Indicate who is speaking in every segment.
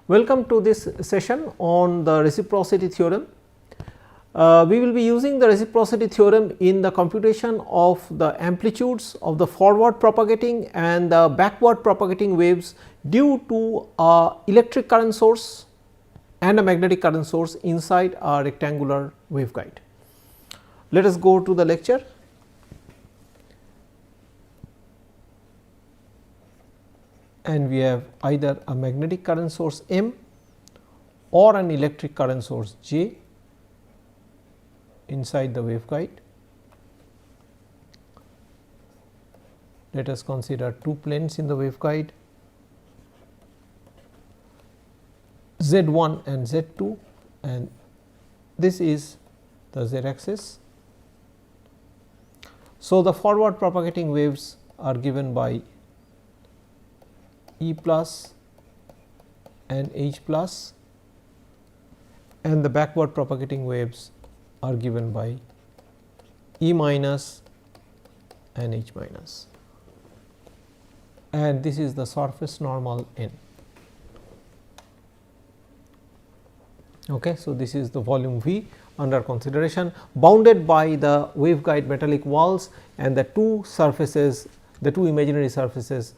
Speaker 1: Welcome to this session on the reciprocity theorem. We will be using the reciprocity theorem in the computation of the amplitudes of the forward propagating and the backward propagating waves due to a electric current source and a magnetic current source inside a rectangular waveguide. Let us go to the lecture. And we have either a magnetic current source M or an electric current source J inside the waveguide. Let us consider two planes in the waveguide, Z1 and Z2, and this is the Z axis. So, the forward propagating waves are given by E plus and H plus, and the backward propagating waves are given by E minus and H minus, and this is the surface normal N. Okay. So, this is the volume V under consideration, bounded by the waveguide metallic walls and the two surfaces, the two imaginary surfaces .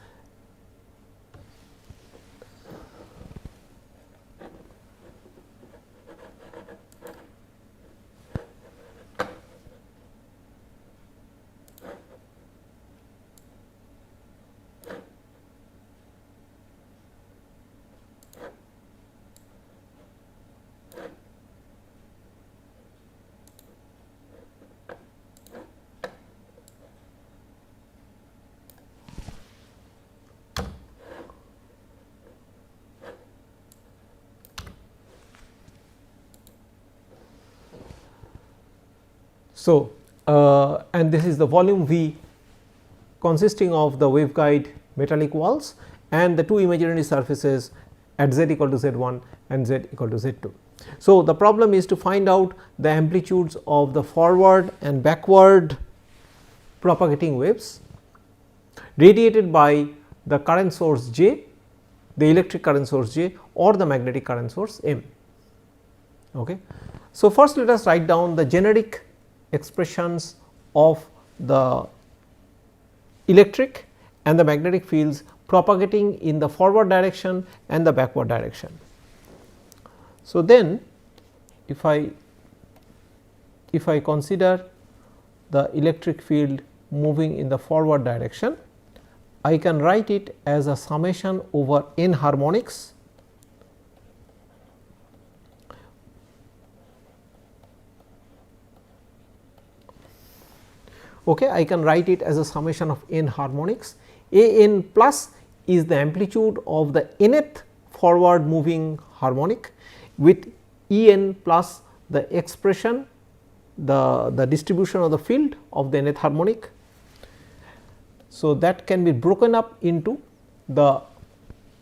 Speaker 1: So, and this is the volume V consisting of the waveguide metallic walls and the two imaginary surfaces at z equal to z1 and z equal to z2. So, the problem is to find out the amplitudes of the forward and backward propagating waves radiated by the current source J, the electric current source J, or the magnetic current source M. Okay. So, first let us write down the generic expressions of the electric and the magnetic fields propagating in the forward direction and the backward direction. So, then if I consider the electric field moving in the forward direction, I can write it as a summation over n harmonics . Okay, I can write it as a summation of n harmonics. A n plus is the amplitude of the nth forward moving harmonic, with E n plus the expression, the distribution of the field of the nth harmonic. So, that can be broken up into the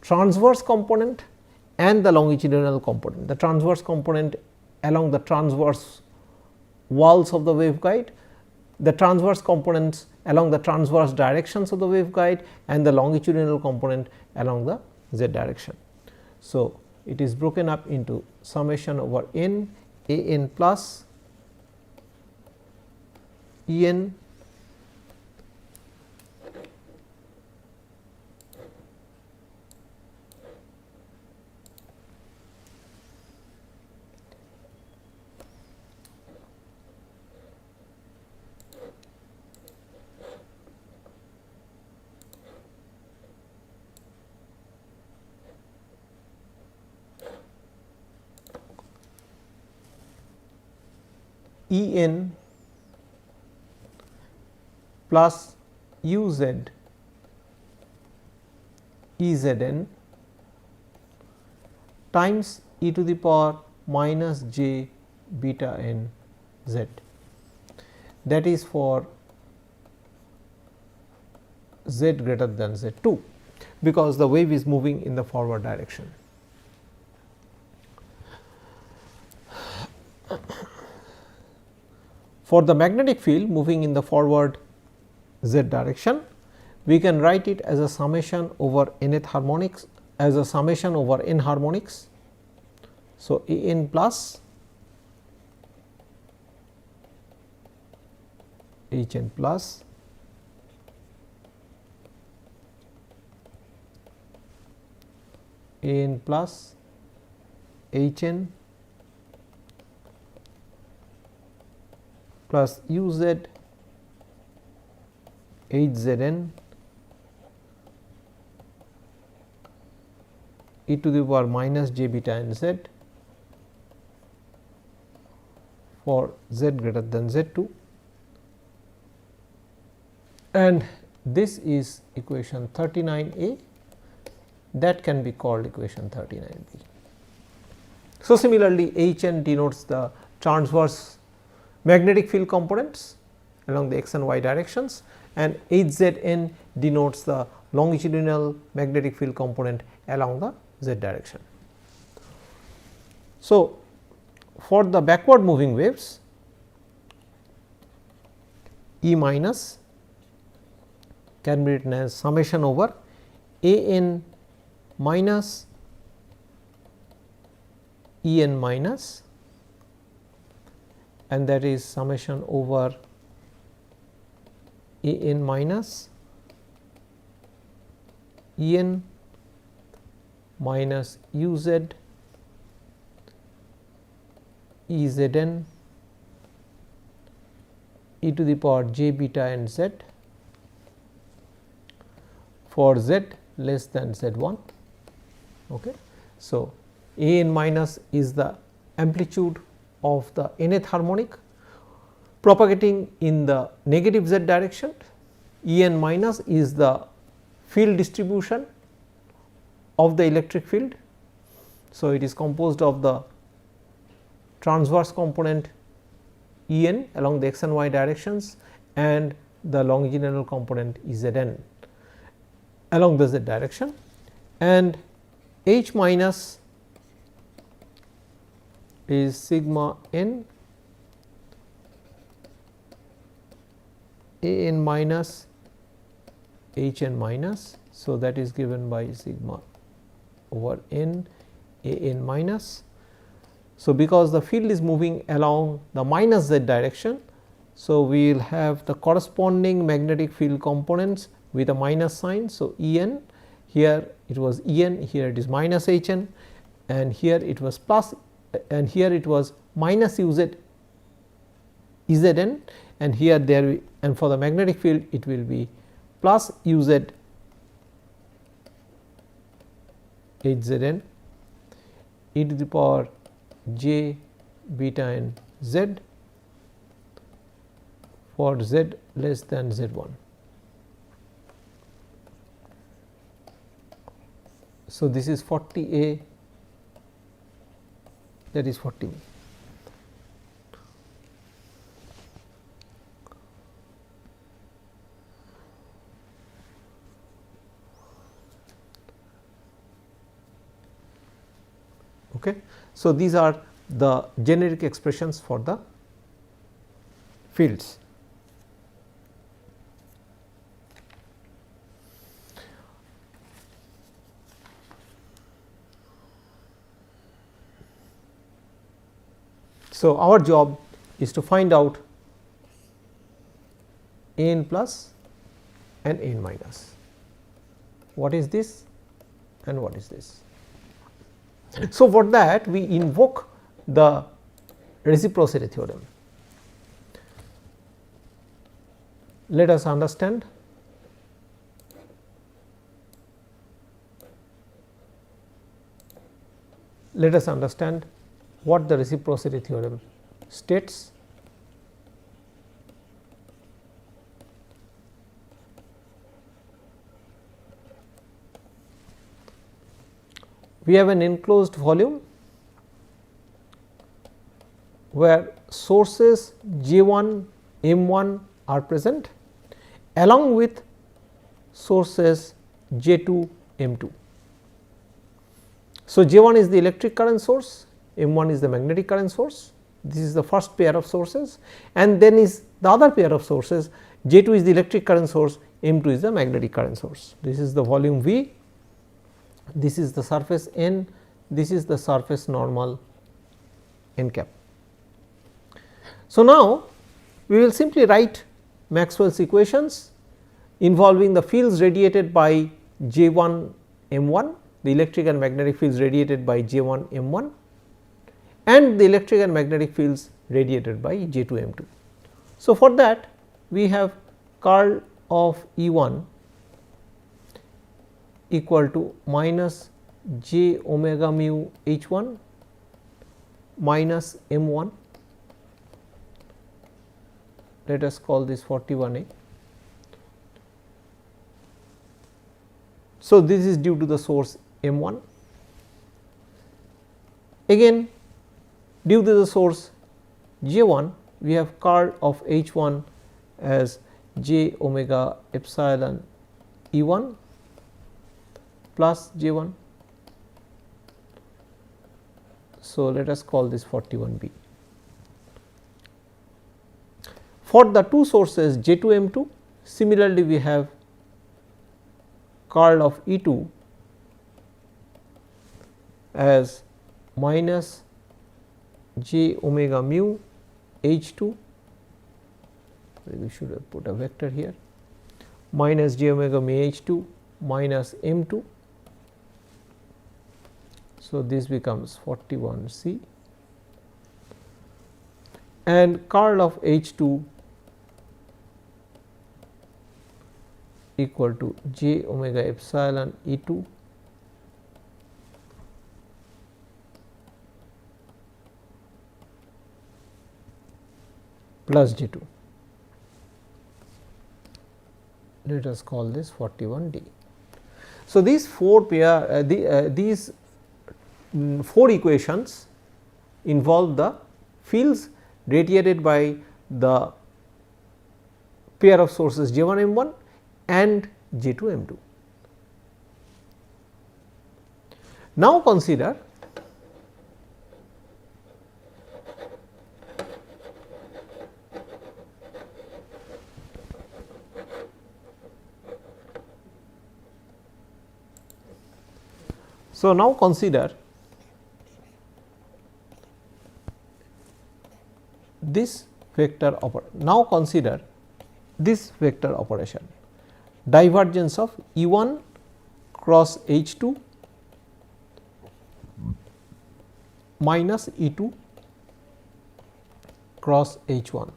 Speaker 1: transverse component and the longitudinal component. The transverse component along the transverse walls of the waveguide, the transverse components along the transverse directions of the waveguide, and the longitudinal component along the z direction. So, it is broken up into summation over n, A n plus E n E n plus u z E z n times e to the power minus j beta n z, that is for z greater than z2, because the wave is moving in the forward direction. For the magnetic field moving in the forward z direction, we can write it as a summation over nth harmonics as a summation over n harmonics. So, A n plus H n plus A n plus H n plus U z H z n e to the power minus j beta n z for z greater than z 2, and this is equation 39a, that can be called equation 39b. So, similarly H n denotes the transverse magnetic field components along the x and y directions, and H z n denotes the longitudinal magnetic field component along the z direction. So, for the backward moving waves, E minus can be written as summation over A n minus E n minus, and that is summation over A n minus E n minus U z E z n e to the power j beta and z for z less than z 1. Okay. So, A n minus is the amplitude of the nth harmonic propagating in the negative z direction, E n minus is the field distribution of the electric field. So, it is composed of the transverse component E n along the x and y directions and the longitudinal component E z n along the z direction, and H minus is sigma n A n minus H n minus. So, that is given by sigma over n A n minus. So, because the field is moving along the minus z direction, so we will have the corresponding magnetic field components with a minus sign. So, E n, here it was E n, here it is minus H n, and here it was plus, and here it was minus U z E z n, and here there, and for the magnetic field it will be plus U z H z n e to the power j beta n z for z less than z 1. So, this is 40 A, that is 40 B. Okay. So, these are the generic expressions for the fields. So, our job is to find out A n plus and A n minus. What is this and what is this? So, for that we invoke the reciprocity theorem. Let us understand what the reciprocity theorem states. We have an enclosed volume where sources J 1, M 1 are present along with sources J 2, M 2. So, J 1 is the electric current source, M 1 is the magnetic current source. This is the first pair of sources, and then is the other pair of sources, J 2 is the electric current source, M 2 is the magnetic current source. This is the volume V, this is the surface n, this is the surface normal n cap. So, now we will simply write Maxwell's equations involving the fields radiated by J 1 M 1, the electric and magnetic fields radiated by J 1 M 1 and the electric and magnetic fields radiated by J 2 M 2. So, for that we have curl of E 1 equal to minus j omega mu H 1 minus M 1, let us call this 41A. So, this is due to the source M 1. Again due to the source J 1, we have curl of H 1 as j omega epsilon E 1 plus J 1. So, let us call this 41B. For the two sources J 2 M 2, similarly we have curl of E 2 as minus j omega mu H 2, we should have put a vector here, minus j omega mu H 2 minus M 2. So, this becomes 41 C and curl of H 2 equal to j omega epsilon E 2 plus J 2. Let us call this 41 D. So, these four these 4 equations involve the fields radiated by the pair of sources J 1 M 1 and J 2 M 2. Now, consider this vector consider this vector operation, divergence of E 1 cross H 2 minus E 2 cross H 1.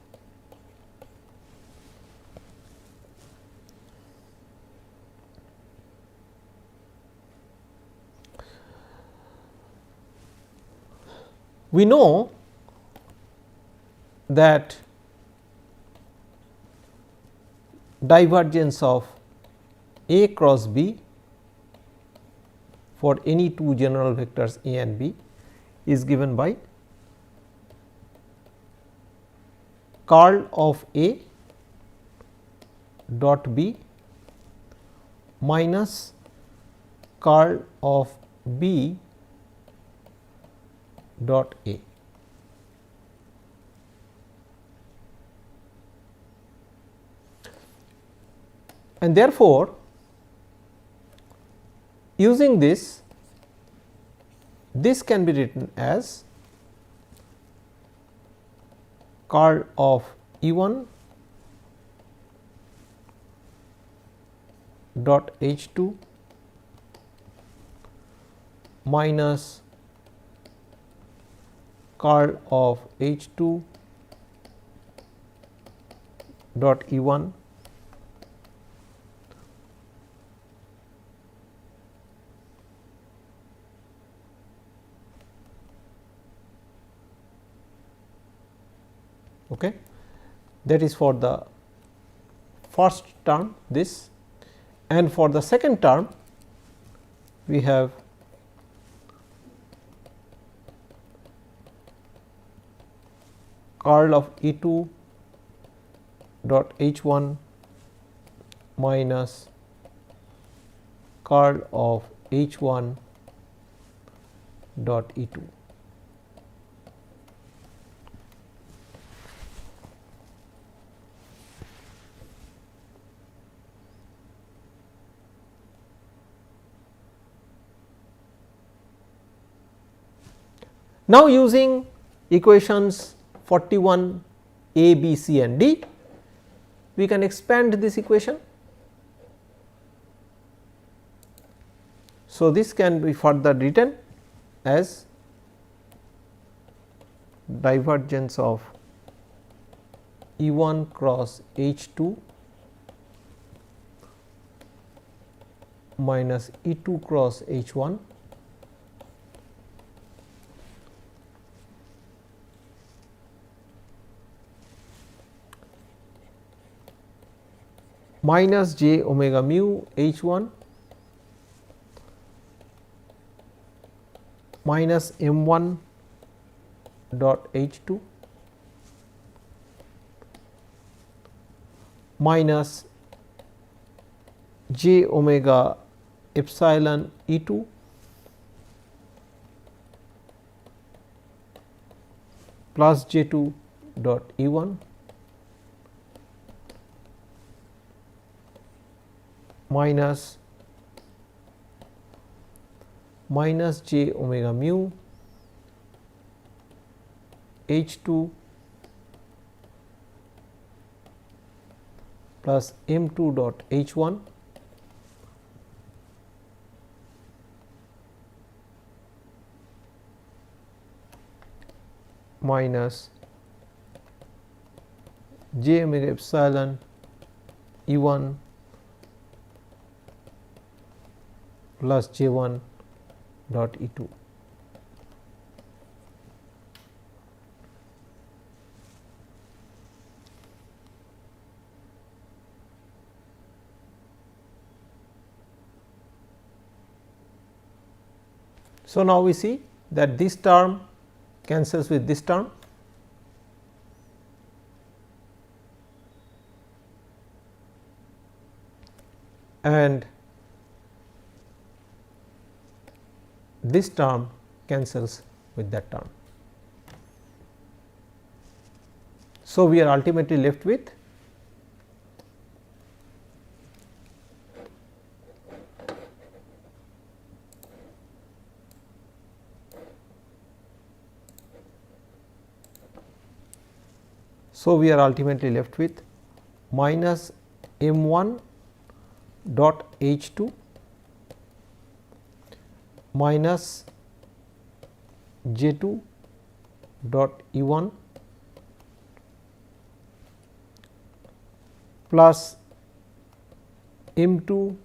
Speaker 1: We know that divergence of A cross B for any two general vectors A and B is given by curl of A dot B minus curl of B dot A. And therefore, using this can be written as curl of E 1 dot H 2 minus curl of H 2 dot E 1 okay. That is for the first term this, and for the second term we have curl of E 2 dot H 1 minus curl of H 1 dot E 2. Now, using equations 41 a, b, c and d, we can expand this equation. So, this can be further written as divergence of E 1 cross H 2 minus E 2 cross H 1 minus j omega mu H 1 minus m 1 dot H 2 minus j omega epsilon E 2 plus j 2 dot E 1 minus j omega mu H 2 plus m 2 dot H 1 minus j omega epsilon E 1 plus j 1 dot E 2. So, now we see that this term cancels with this term, and this term cancels with that term. So, we are ultimately left with minus m 1 dot H 2 minus j 2 dot E 1 plus m 2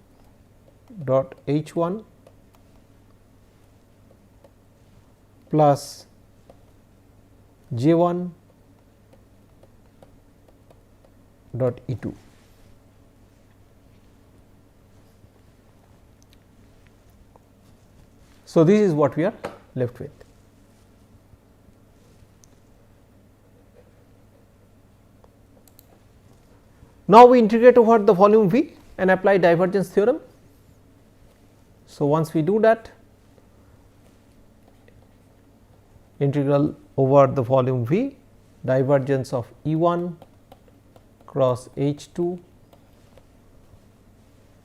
Speaker 1: dot H 1 plus j 1 dot E 2. So, this is what we are left with. Now, we integrate over the volume V and apply divergence theorem. So, once we do that, integral over the volume V, divergence of E 1 cross H 2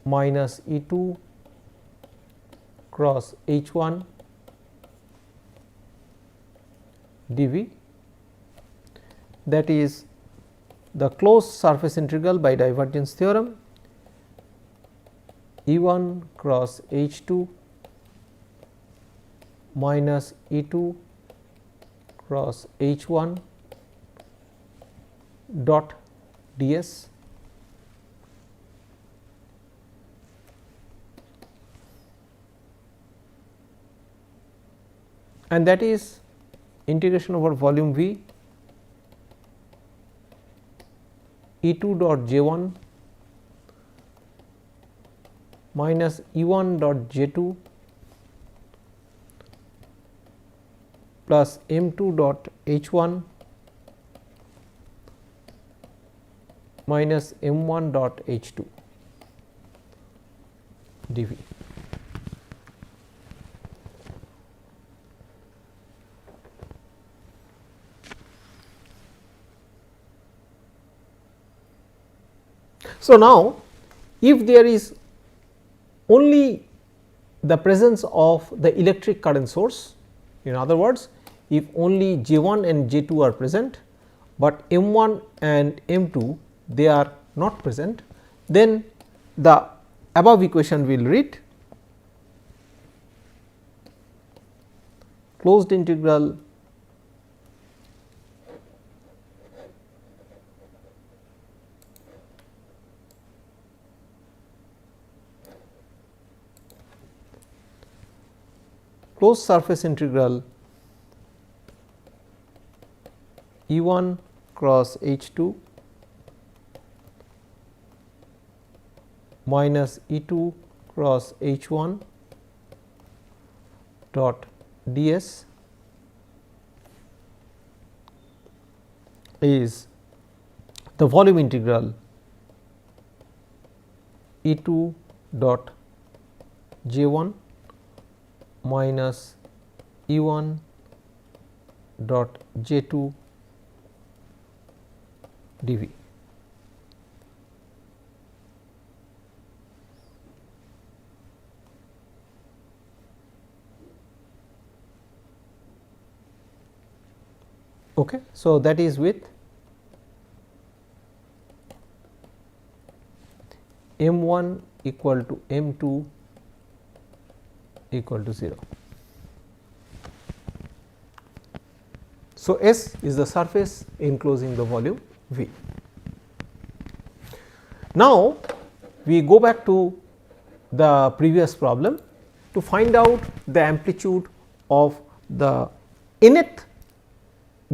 Speaker 1: minus E 2 cross H 1 dV, that is the closed surface integral by divergence theorem E 1 cross H 2 minus E 2 cross H 1 dot ds, and that is integration over volume V E 2 dot j 1 minus E 1 dot j 2 plus m 2 dot H 1 minus m 1 dot H 2 dV. So, now if there is only the presence of the electric current source, in other words if only J1 and J2 are present, but M1 and M2 they are not present, then the above equation will read closed integral closed surface integral E1 cross H2 minus E2 cross H1 dot ds is the volume integral E2 dot J1 minus E1 dot J2 dV. Okay. So, that is with M1 equal to M2 equal to 0. So, S is the surface enclosing the volume V. Now, we go back to the previous problem to find out the amplitude of the nth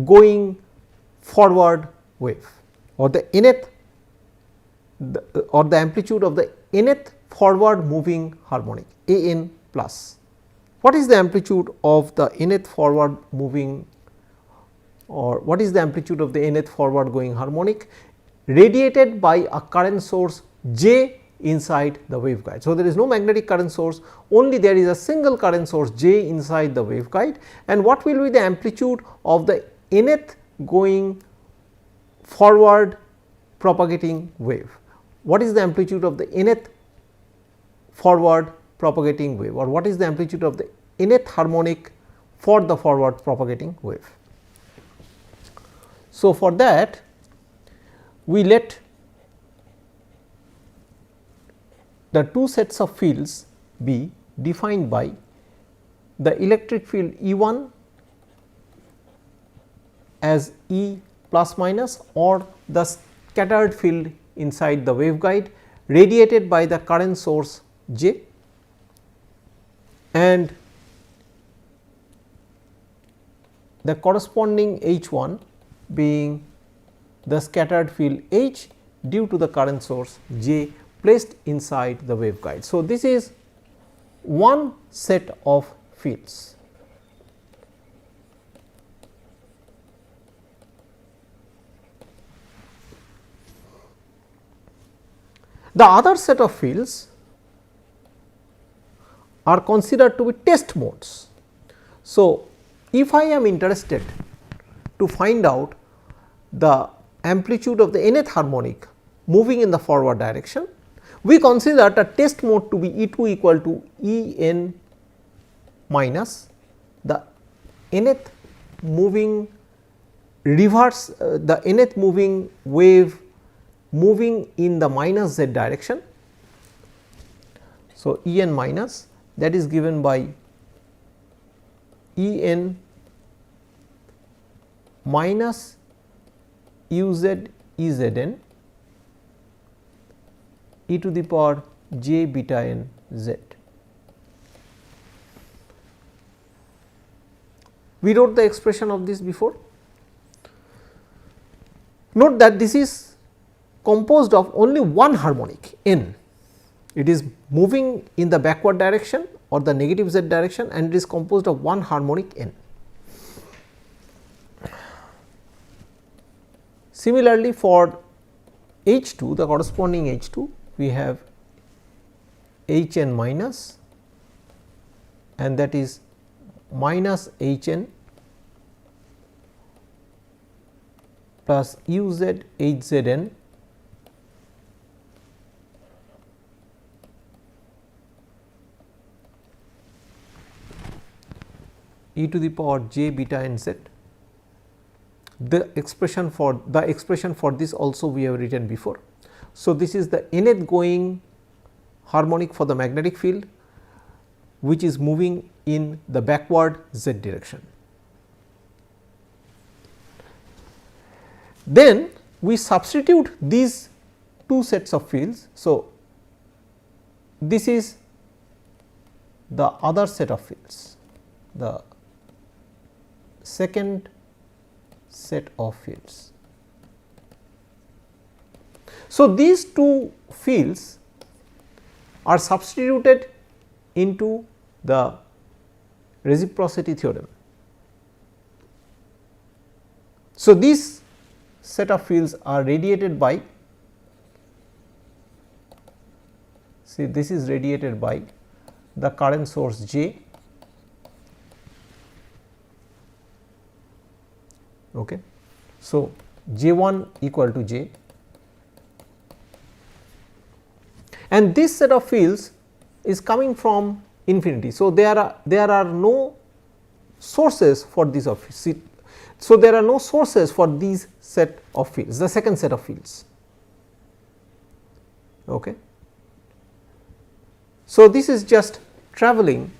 Speaker 1: going forward wave, or the nth or the amplitude of the nth forward moving harmonic A n plus. What is the amplitude of the nth forward moving, or what is the amplitude of the nth forward going harmonic radiated by a current source J inside the waveguide. So, there is no magnetic current source, only there is a single current source J inside the waveguide, and what will be the amplitude of the nth going forward propagating wave. What is the amplitude of the nth forward propagating wave, or what is the amplitude of the nth harmonic for the forward propagating wave. So, for that we let the two sets of fields be defined by the electric field E1 as E plus minus, or the scattered field inside the waveguide radiated by the current source J, and the corresponding H1 being the scattered field H due to the current source J placed inside the waveguide. So, this is one set of fields. The other set of fields are considered to be test modes. So, if I am interested to find out the amplitude of the nth harmonic moving in the forward direction, we consider the test mode to be E2 equal to E n minus the nth moving reverse the nth moving wave moving in the minus z direction. So, E n minus, that is given by E n minus u z E z n e to the power j beta n z. We wrote the expression of this before. Note that this is composed of only one harmonic n. It is moving in the backward direction or the negative z direction, and it is composed of one harmonic n. Similarly, for H2, the corresponding H2, we have H n minus, and that is minus H n plus u z H z n e to the power j beta n z. The expression for this also we have written before. So, this is the nth going harmonic for the magnetic field, which is moving in the backward z direction. Then we substitute these two sets of fields. So, this is the other set of fields, the second set of fields. So, these two fields are substituted into the reciprocity theorem. So, these set of fields are radiated by, see this is radiated by the current source J, okay. So, J1 equal to J, and this set of fields is coming from infinity. So, there are no sources for these of, so there are no sources for these set of fields, the second set of fields, okay. So, this is just travelling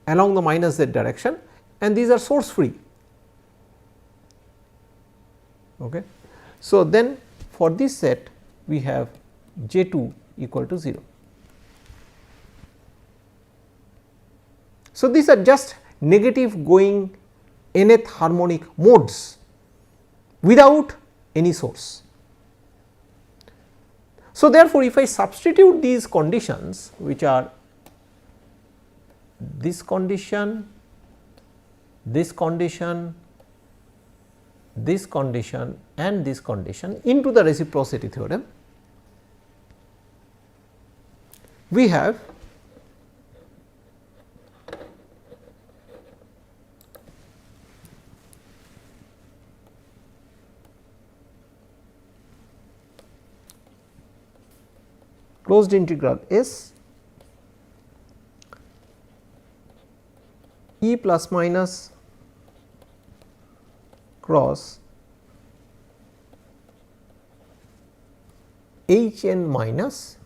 Speaker 1: along the minus z direction, and these are source free, okay. So, then for this set we have J2 equal to 0. So, these are just negative going nth harmonic modes without any source. So, therefore, if I substitute these conditions, which are this condition, this condition, this condition and this condition into the reciprocity theorem, we have closed integral S E plus minus cross H n minus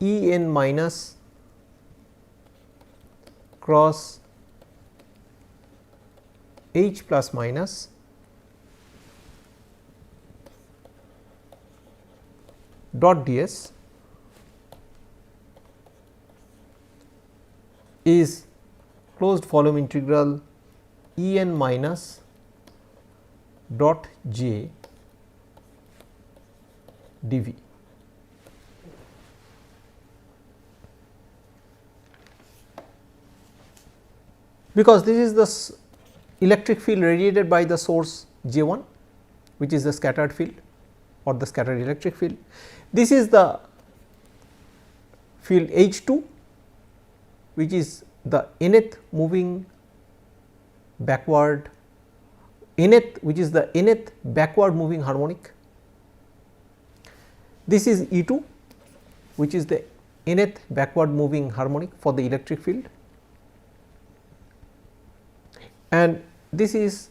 Speaker 1: E n minus cross H plus minus dot ds is closed volume integral E n minus dot j dV. Because this is the electric field radiated by the source J1, which is the scattered field or the scattered electric field. This is the field H2, which is the nth moving backward, which is the nth backward moving harmonic. This is E2, which is the nth backward moving harmonic for the electric field, and this is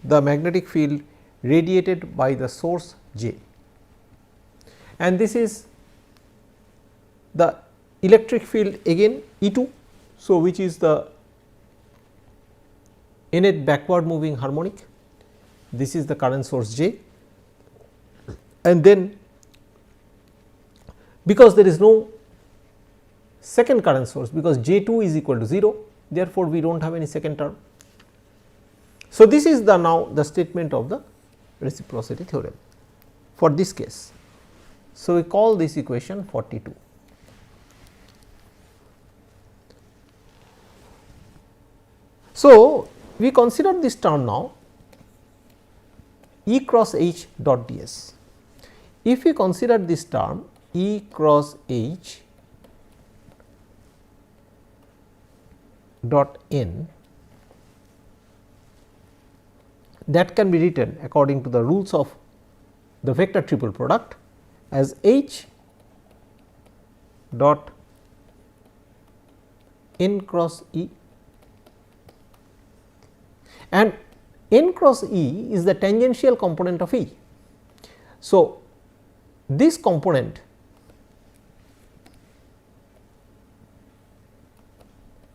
Speaker 1: the magnetic field radiated by the source J, and this is the electric field again E2. So, which is the nth backward moving harmonic, this is the current source J, and then because there is no second current source, because J2 is equal to 0, therefore, we do not have any second term. So, this is the now the statement of the reciprocity theorem for this case. So, we call this equation 42. So, we consider this term now E cross H dot ds. If we consider this term E cross H dot n, that can be written according to the rules of the vector triple product as H dot n cross E, and n cross E is the tangential component of E. So, this component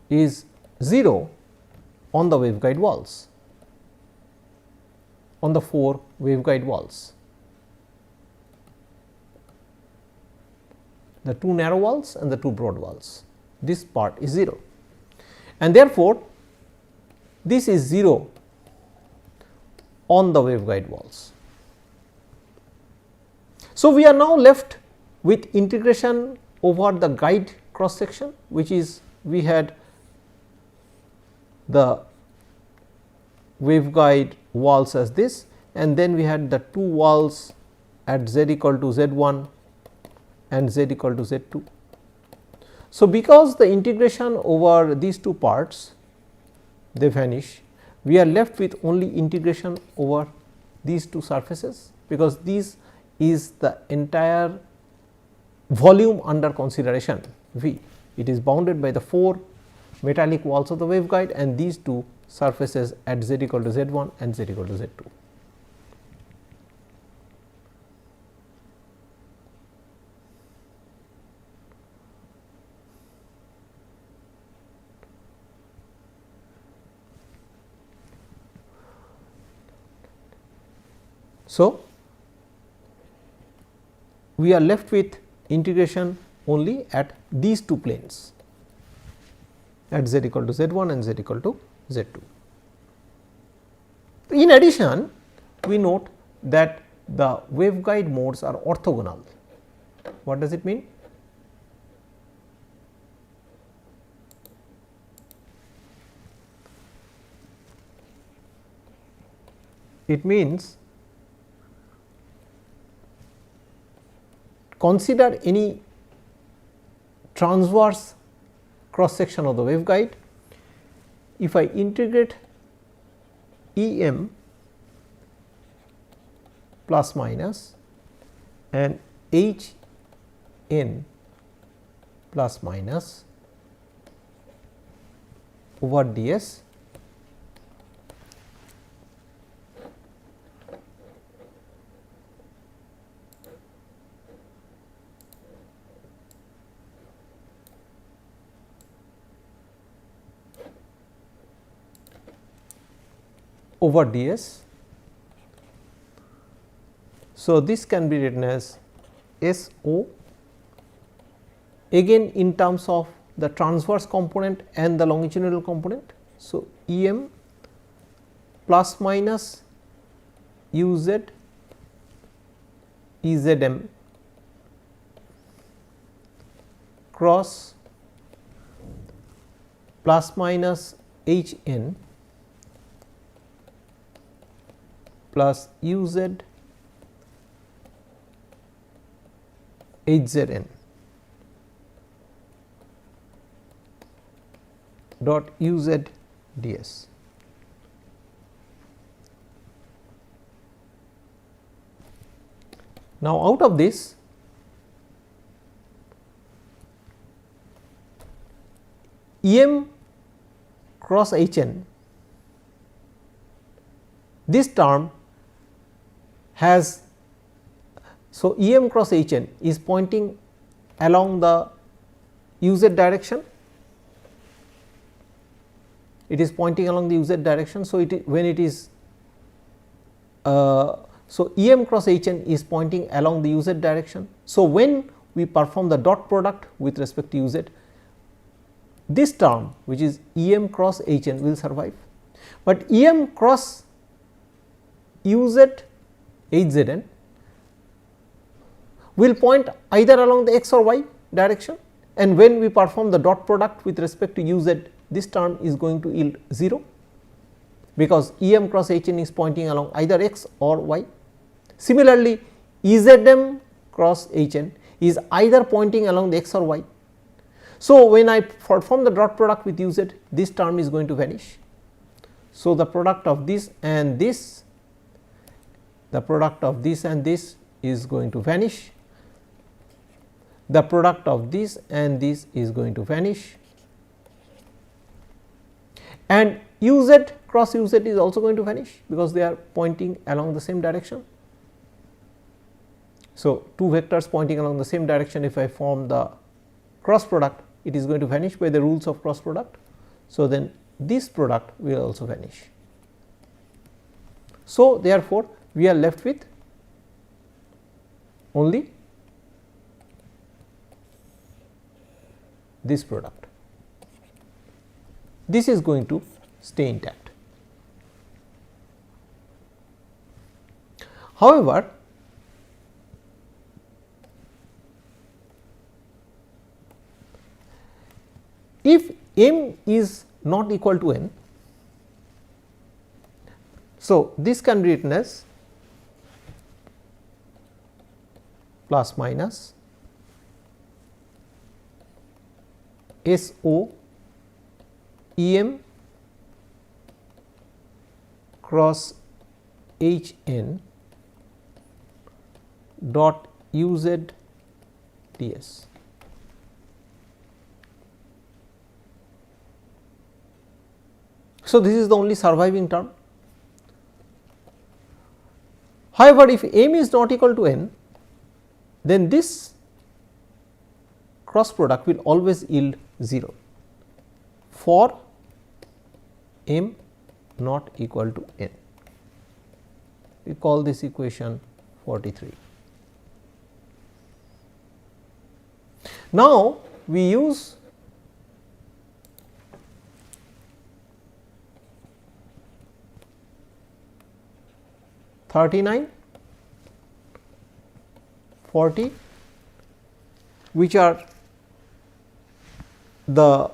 Speaker 1: is 0 on the waveguide walls, on the 4 waveguide walls, the 2 narrow walls and the 2 broad walls. This part is 0, and therefore, this is 0 on the waveguide walls. So, we are now left with integration over the guide cross section, which is we had the waveguide walls as this, and then we had the 2 walls at z equal to z 1 and z equal to z 2. So, because the integration over these 2 parts they vanish, we are left with only integration over these 2 surfaces, because this is the entire volume under consideration V. It is bounded by the 4 metallic walls of the waveguide and these 2 surfaces at z equal to z 1 and z equal to z 2. So, we are left with integration only at these 2 planes, at z equal to z 1 and z equal to z 2. In addition, we note that the waveguide modes are orthogonal. What does it mean? It means consider any transverse cross section of the waveguide. If I integrate E m plus minus and H n plus minus over d s, over d s. So, this can be written as S O again in terms of the transverse component and the longitudinal component. So, E m plus minus U z E z m cross plus minus H n plus U z H z n dot U z d s. Now, out of this E m cross H n, this term has, so E m cross H n is pointing along the U z direction, it is pointing along the U z direction. So, when it is so E m cross H n is pointing along the U z direction. So, when we perform the dot product with respect to U z, this term which is E m cross H n will survive, but E m cross U z H z n will point either along the x or y direction, and when we perform the dot product with respect to U z, this term is going to yield 0, because E m cross H n is pointing along either x or y. Similarly, E z m cross H n is either pointing along the x or y. So, when I perform the dot product with U z, this term is going to vanish. So, the product of this and this, the product of this and this is going to vanish. the product of this and this is going to vanish, and u z cross u z is also going to vanish because they are pointing along the same direction. So, two vectors pointing along the same direction, if I form the cross product, it is going to vanish by the rules of cross product. So, then this product will also vanish. So, therefore, we are left with only this product. This is going to stay intact. However, if m is not equal to n, so this can be written as plus minus S O E m cross H n dot U z d s. So, this is the only surviving term. However, if m is not equal to n, then this cross product will always yield 0 for m not equal to n. We call this equation 43. Now, we use (39), (40), which are the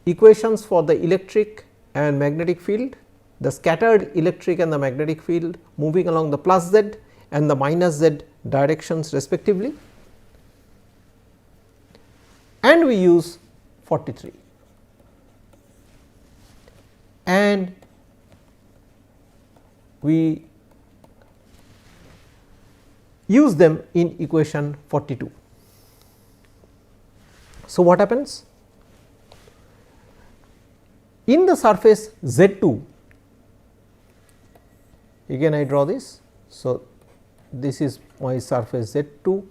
Speaker 1: equations for the electric and magnetic field, the scattered electric and the magnetic field moving along the plus z and the minus z directions respectively, and we use 43 and we use them in equation 42. So, what happens? In the surface Z2, again I draw this. So, this is my surface Z2,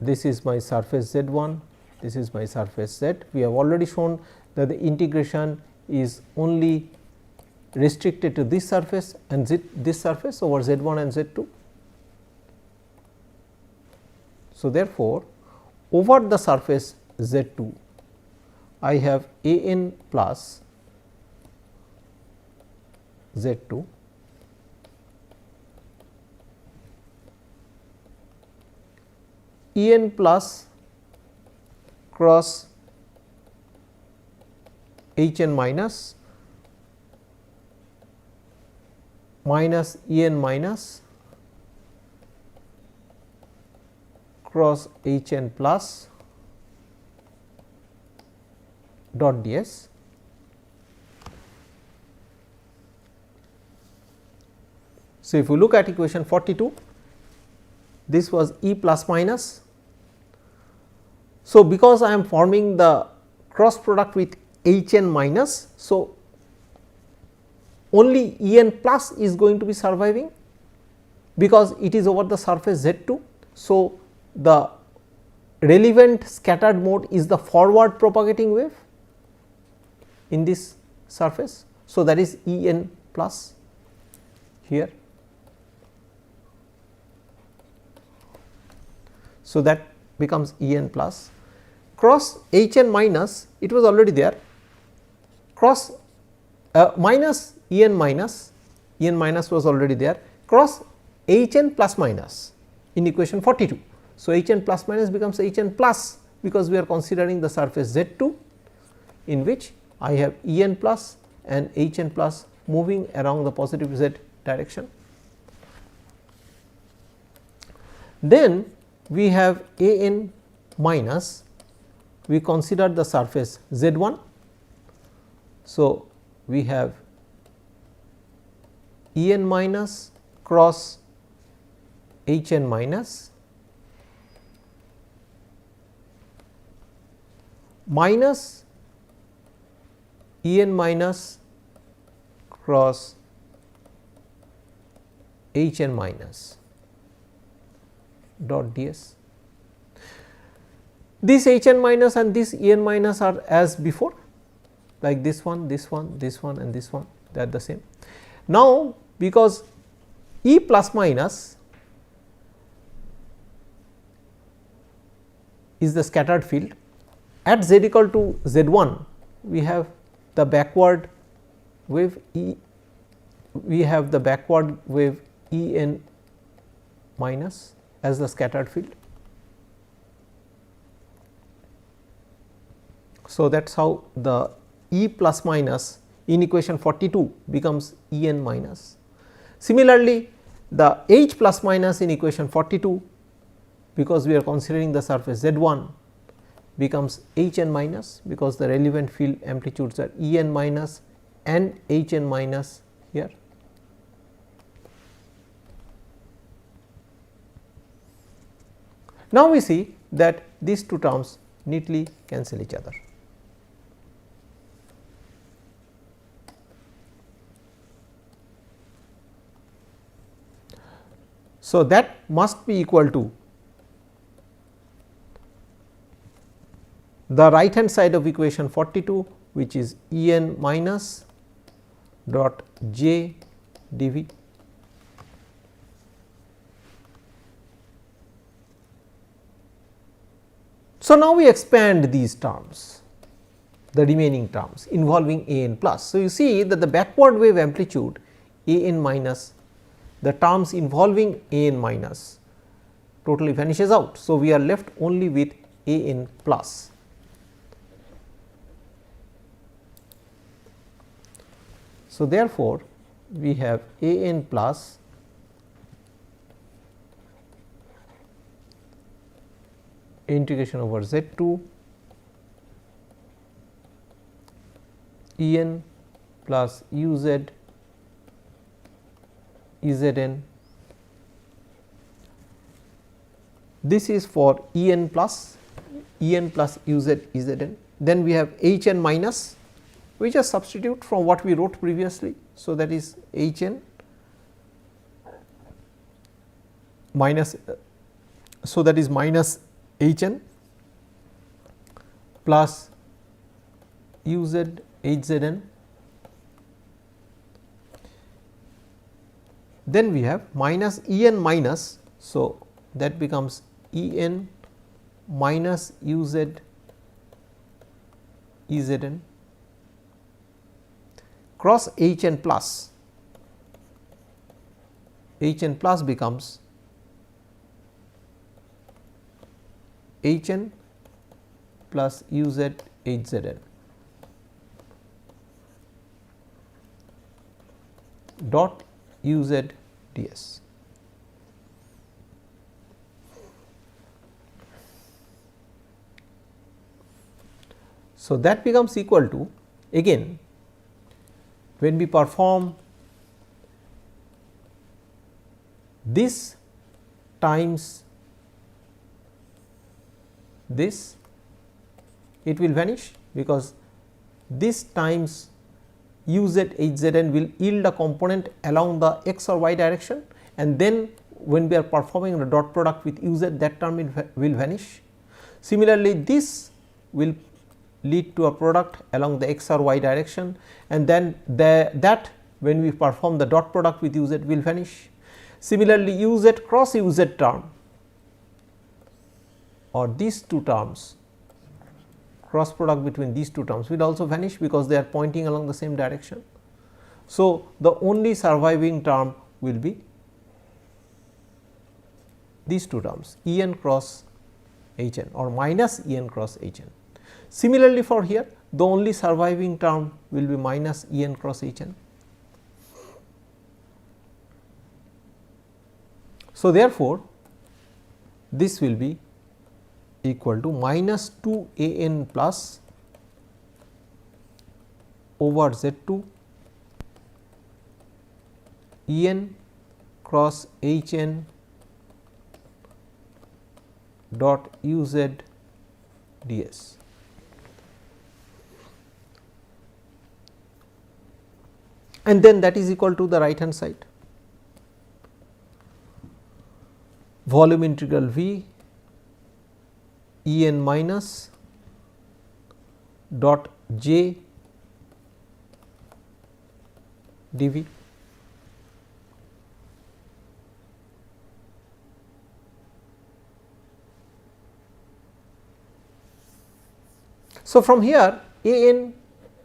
Speaker 1: this is my surface Z1, this is my surface Z. We have already shown that the integration is only restricted to this surface and this surface over Z1 and Z2. So, therefore, over the surface Z2 I have A n plus Z2 E n plus cross H n minus E n minus cross H n plus dot d s. So, if you look at equation 42, this was E plus minus. So, because I am forming the cross product with H n minus, so only E n plus is going to be surviving because it is over the surface Z2. So, the relevant scattered mode is the forward propagating wave in this surface. So, that is E n plus here. So, that becomes E n plus cross H n minus, it was already there, cross minus E n minus was already there, cross H n plus minus in equation 42. So, H n plus minus becomes H n plus because we are considering the surface Z2 in which I have E n plus and H n plus moving around the positive z direction. Then we have A n minus, we consider the surface Z1. So, we have E n minus cross H n minus minus E n minus cross H n minus dot d s. This H n minus and this E n minus are as before, like this one, this one, this one and this one, they are the same. Now, because E plus minus is the scattered field, at z equal to z 1 we have the backward wave E n minus as the scattered field. So, that is how the E plus minus in equation 42 becomes E n minus. Similarly, the H plus minus in equation 42, because we are considering the surface z 1, becomes H n minus, because the relevant field amplitudes are E n minus and H n minus here. Now, we see that these two terms neatly cancel each other. So, that must be equal to the right hand side of equation 42, which is E n minus dot j d v. So, now we expand these terms, the remaining terms involving A n plus. So, you see that the backward wave amplitude A n minus, the terms involving A n minus totally vanishes out. So, we are left only with A n plus. So, therefore, we have A n plus integration over z 2 E n plus u z E z n. This is for E n plus u z E z n. Then we have H n minus, we just substitute from what we wrote previously. So, that is H n minus, so that is minus H n plus u z H z n. Then we have minus E n minus, so that becomes E n minus u z E z n cross H n plus. H n plus becomes H n plus u z H z n dot u z d s. So, that becomes equal to, again when we perform this times this, it will vanish, because this times u z H z n will yield a component along the x or y direction, and then when we are performing the dot product with u z, that term will vanish. Similarly, this will lead to a product along the x or y direction, and then that when we perform the dot product with u z will vanish. Similarly, u z cross u z term, or these two terms, cross product between these two terms will also vanish, because they are pointing along the same direction. So, the only surviving term will be these two terms, E n cross H n or minus E n cross H n. Similarly, for here the only surviving term will be minus E n cross H n. So, therefore, this will be equal to minus 2 A n plus over Z 2 E n cross H n dot u z d s. and then that is equal to the right hand side volume integral V E n minus dot j dV. So, from here A n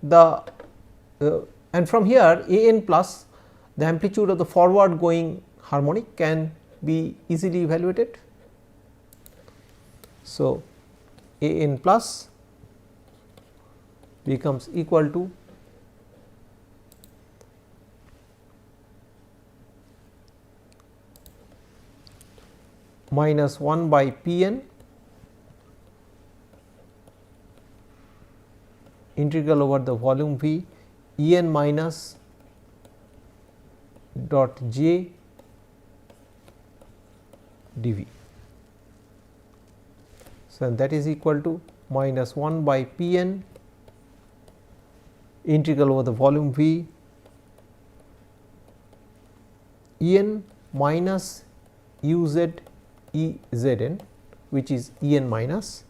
Speaker 1: the and from here A n plus the amplitude of the forward going harmonic can be easily evaluated. So, A n plus becomes equal to minus 1 by P n integral over the volume V E n minus dot j dV. So, that is equal to minus 1 by P n integral over the volume V E n minus u z E z n, which is E n minus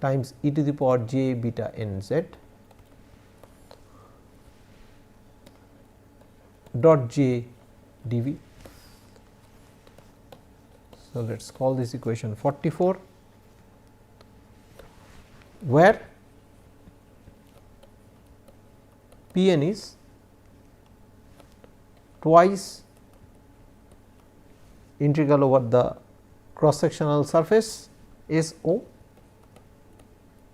Speaker 1: times e to the power j beta n z dot j dV. So, let us call this equation 44, where P n is twice integral over the cross sectional surface S O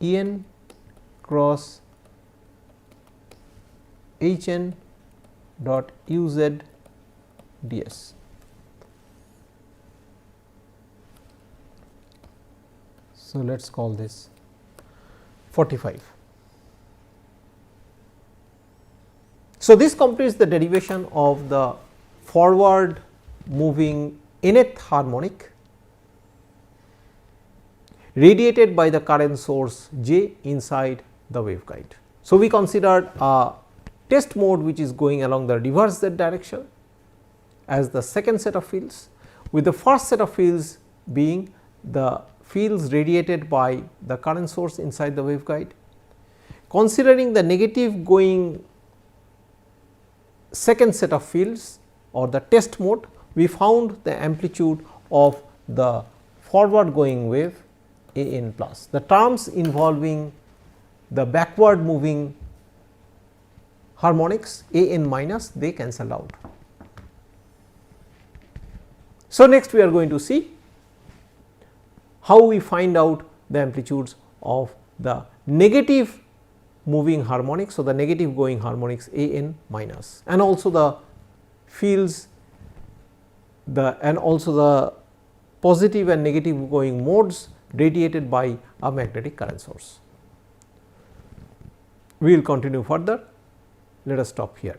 Speaker 1: E n cross H n dot u z d s. So, let us call this 45. So, this completes the derivation of the forward moving nth harmonic radiated by the current source J inside the waveguide. So, we considered a test mode which is going along the reverse z direction as the second set of fields, with the first set of fields being the fields radiated by the current source inside the waveguide. Considering the negative going second set of fields or the test mode, we found the amplitude of the forward going wave A n plus. The terms involving the backward moving harmonics A n minus, they cancel out. So, next we are going to see how we find out the amplitudes of the negative moving harmonics. So, the negative going harmonics A n minus, and also the fields and also the positive and negative going modes radiated by a magnetic current source. We will continue further. Let us stop here.